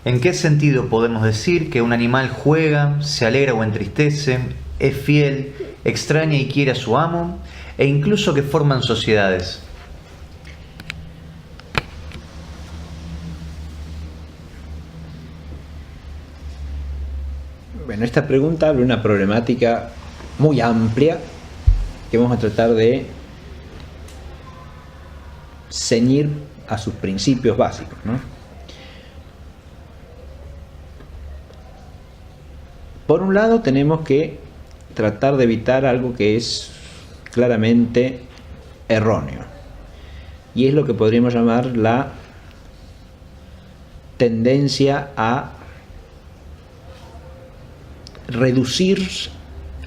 ¿En qué sentido podemos decir que un animal juega, se alegra o entristece, es fiel, extraña y quiere a su amo, e incluso que forman sociedades? Bueno, esta pregunta abre una problemática muy amplia que vamos a tratar de ceñir a sus principios básicos, ¿no? Por un lado, tenemos que tratar de evitar algo que es claramente erróneo, y es lo que podríamos llamar la tendencia a reducir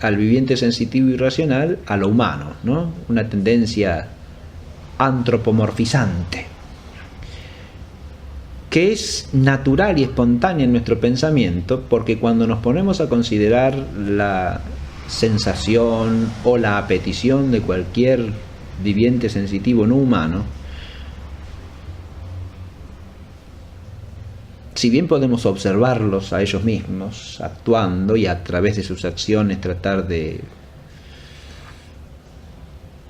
al viviente sensitivo y racional a lo humano, ¿no? Una tendencia antropomorfizante, que es natural y espontánea en nuestro pensamiento, porque cuando nos ponemos a considerar la sensación o la apetición de cualquier viviente sensitivo no humano, si bien podemos observarlos a ellos mismos actuando y a través de sus acciones tratar de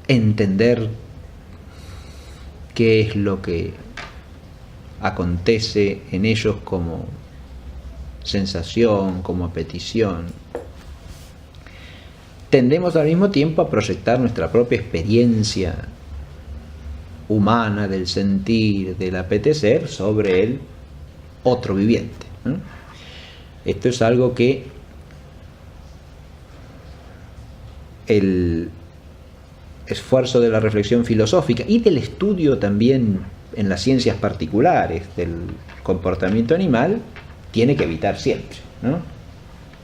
entender qué es lo que acontece en ellos como sensación, como apetición, tendemos al mismo tiempo a proyectar nuestra propia experiencia humana del sentir, del apetecer sobre el otro viviente, ¿no? Esto es algo que el esfuerzo de la reflexión filosófica y del estudio también en las ciencias particulares del comportamiento animal tiene que evitar siempre, ¿no?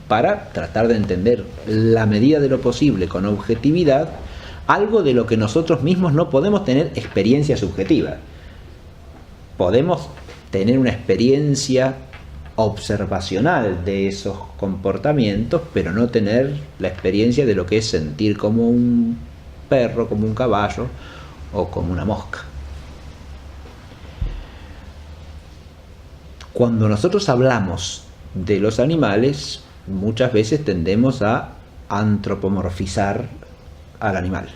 Para tratar de entender la medida de lo posible con objetividad algo de lo que nosotros mismos no podemos tener experiencia subjetiva. Podemos tener una experiencia observacional de esos comportamientos, pero no tener la experiencia de lo que es sentir como un perro, como un caballo o como una mosca. Cuando nosotros hablamos de los animales, muchas veces tendemos a antropomorfizar al animal.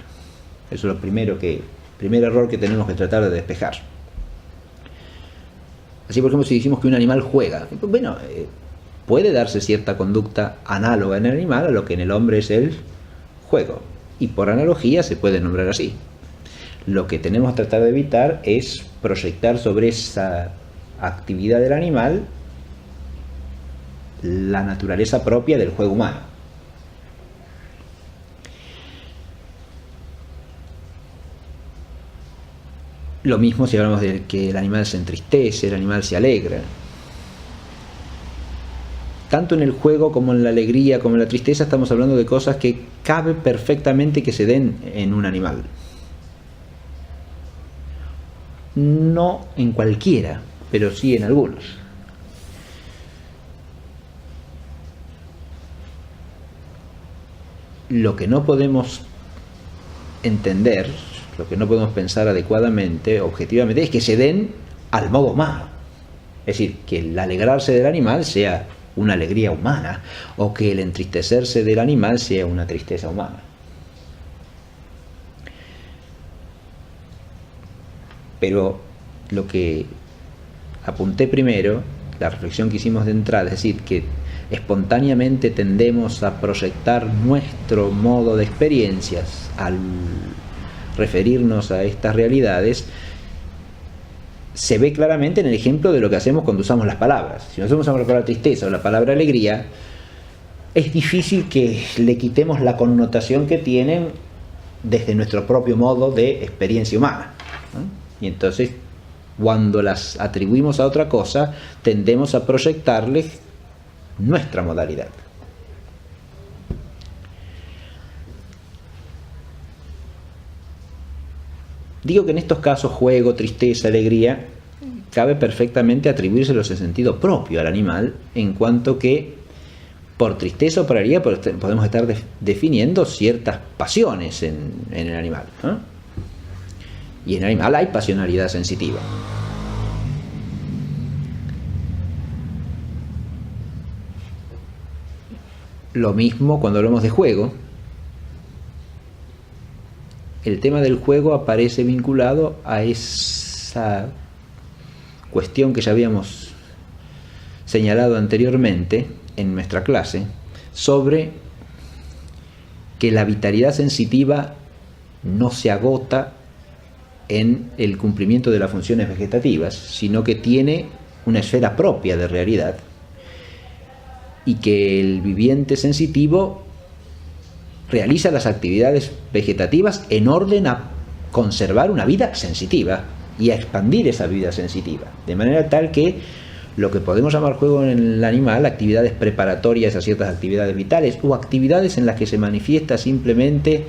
Eso es el primer error que tenemos que tratar de despejar. Así, por ejemplo, si decimos que un animal juega, bueno, puede darse cierta conducta análoga en el animal a lo que en el hombre es el juego, y por analogía se puede nombrar así. Lo que tenemos que tratar de evitar es proyectar sobre esa actividad del animal la naturaleza propia del juego humano. Lo mismo si hablamos de que el animal se entristece, el animal se alegra. Tanto en el juego como en la alegría, como en la tristeza, estamos hablando de cosas que cabe perfectamente que se den en un animal. No en cualquiera, pero sí en algunos. Lo que no podemos entender, lo que no podemos pensar adecuadamente, objetivamente, es que se den al modo humano. Es decir, que el alegrarse del animal sea una alegría humana, o que el entristecerse del animal sea una tristeza humana. Pero lo que apunté primero, la reflexión que hicimos de entrada, es decir, que espontáneamente tendemos a proyectar nuestro modo de experiencias al referirnos a estas realidades, se ve claramente en el ejemplo de lo que hacemos cuando usamos las palabras. Si nosotros usamos la palabra tristeza o la palabra alegría, es difícil que le quitemos la connotación que tienen desde nuestro propio modo de experiencia humana, ¿no? Y entonces, cuando las atribuimos a otra cosa, tendemos a proyectarles nuestra modalidad. Digo que en estos casos, juego, tristeza, alegría, cabe perfectamente atribuírselos en sentido propio al animal, en cuanto que por tristeza o por alegría podemos estar definiendo ciertas pasiones en el animal, ¿no? Y en el animal hay pasionalidad sensitiva. Lo mismo cuando hablamos de juego. El tema del juego aparece vinculado a esa cuestión que ya habíamos señalado anteriormente en nuestra clase, sobre que la vitalidad sensitiva no se agota en el cumplimiento de las funciones vegetativas, sino que tiene una esfera propia de realidad, y que el viviente sensitivo realiza las actividades vegetativas en orden a conservar una vida sensitiva y a expandir esa vida sensitiva, de manera tal que lo que podemos llamar juego en el animal, actividades preparatorias a ciertas actividades vitales o actividades en las que se manifiesta simplemente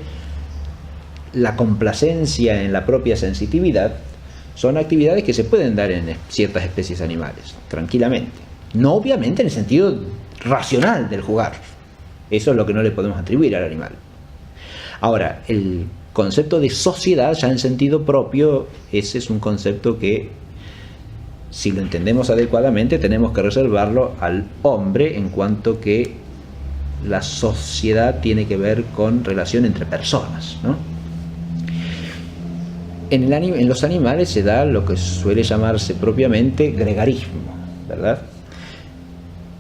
la complacencia en la propia sensitividad, son actividades que se pueden dar en ciertas especies animales, tranquilamente. No obviamente en el sentido racional del jugar. Eso es lo que no le podemos atribuir al animal. Ahora, el concepto de sociedad, ya en sentido propio, ese es un concepto que, si lo entendemos adecuadamente, tenemos que reservarlo al hombre, en cuanto que la sociedad tiene que ver con relación entre personas, ¿no? En los animales se da lo que suele llamarse propiamente gregarismo, ¿verdad?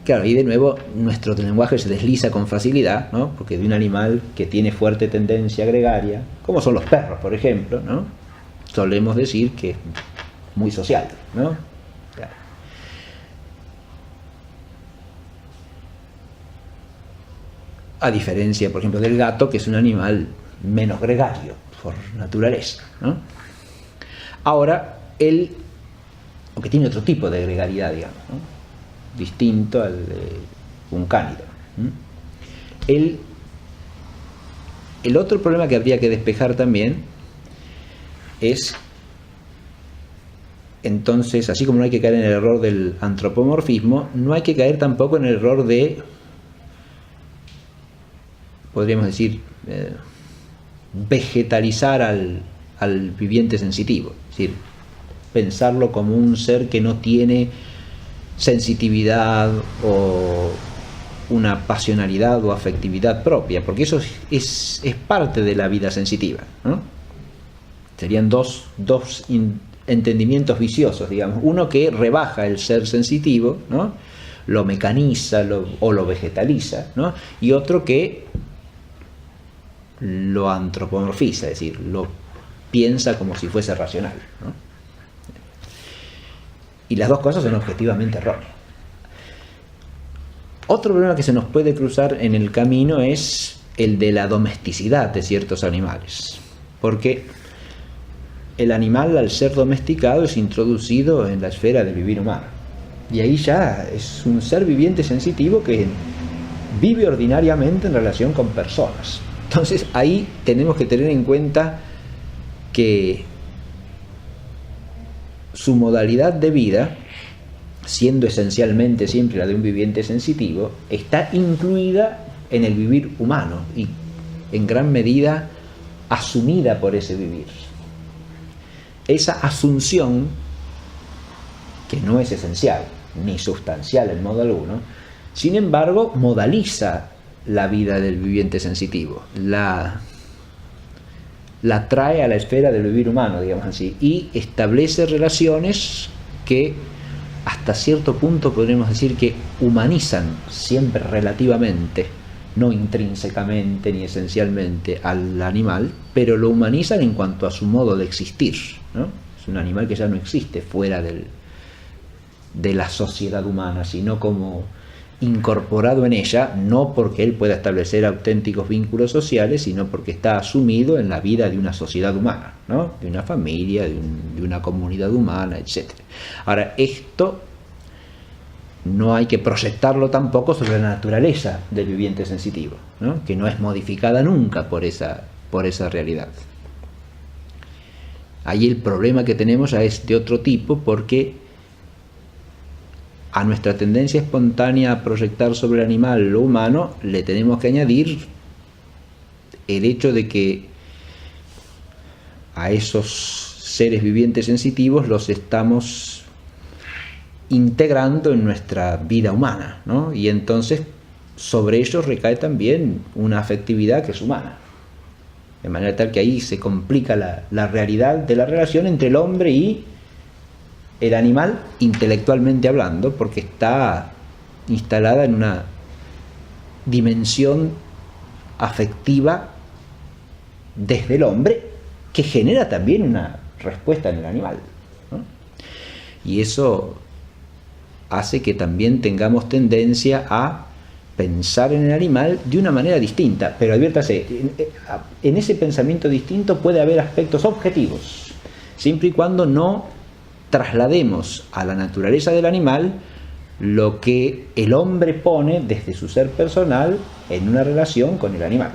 Claro, y de nuevo nuestro lenguaje se desliza con facilidad, ¿no? Porque de un animal que tiene fuerte tendencia gregaria, como son los perros, por ejemplo, ¿no?, solemos decir que es muy social, ¿no? Claro. A diferencia, por ejemplo, del gato, que es un animal menos gregario por naturaleza, ¿no? Ahora, aunque tiene otro tipo de gregariedad, digamos, ¿no?, distinto al de un cánido. El otro problema que habría que despejar también es, entonces, así como no hay que caer en el error del antropomorfismo, no hay que caer tampoco en el error de, podríamos decir, vegetalizar al viviente sensitivo, es decir, pensarlo como un ser que no tiene sensitividad o una pasionalidad o afectividad propia, porque eso es parte de la vida sensitiva, ¿no? Serían dos entendimientos viciosos, digamos. Uno que rebaja el ser sensitivo, ¿no?, lo mecaniza o lo vegetaliza, ¿no?, y otro que lo antropomorfiza, es decir, lo piensa como si fuese racional, ¿no? Y las dos cosas son objetivamente erróneas. Otro problema que se nos puede cruzar en el camino es el de la domesticidad de ciertos animales, porque el animal, al ser domesticado, es introducido en la esfera del vivir humano, y ahí ya es un ser viviente sensitivo que vive ordinariamente en relación con personas. Entonces ahí tenemos que tener en cuenta que su modalidad de vida, siendo esencialmente siempre la de un viviente sensitivo, está incluida en el vivir humano y en gran medida asumida por ese vivir. Esa asunción, que no es esencial ni sustancial en modo alguno, sin embargo modaliza la vida del viviente sensitivo, la trae a la esfera del vivir humano, digamos así, y establece relaciones que hasta cierto punto podríamos decir que humanizan, siempre relativamente, no intrínsecamente ni esencialmente, al animal, pero lo humanizan en cuanto a su modo de existir, ¿no? Es un animal que ya no existe fuera de la sociedad humana, sino como incorporado en ella, no porque él pueda establecer auténticos vínculos sociales, sino porque está asumido en la vida de una sociedad humana, ¿no?, de una familia, de una comunidad humana, etc. Ahora, esto no hay que proyectarlo tampoco sobre la naturaleza del viviente sensitivo, ¿no?, que no es modificada nunca por esa realidad. Ahí el problema que tenemos ya es de otro tipo, porque a nuestra tendencia espontánea a proyectar sobre el animal lo humano le tenemos que añadir el hecho de que a esos seres vivientes sensitivos los estamos integrando en nuestra vida humana, ¿no? Y entonces sobre ellos recae también una afectividad que es humana. De manera tal que ahí se complica la realidad de la relación entre el hombre y el animal, intelectualmente hablando, porque está instalada en una dimensión afectiva desde el hombre que genera también una respuesta en el animal, ¿no? Y eso hace que también tengamos tendencia a pensar en el animal de una manera distinta, pero adviértase, en ese pensamiento distinto puede haber aspectos objetivos, siempre y cuando no traslademos a la naturaleza del animal lo que el hombre pone desde su ser personal en una relación con el animal.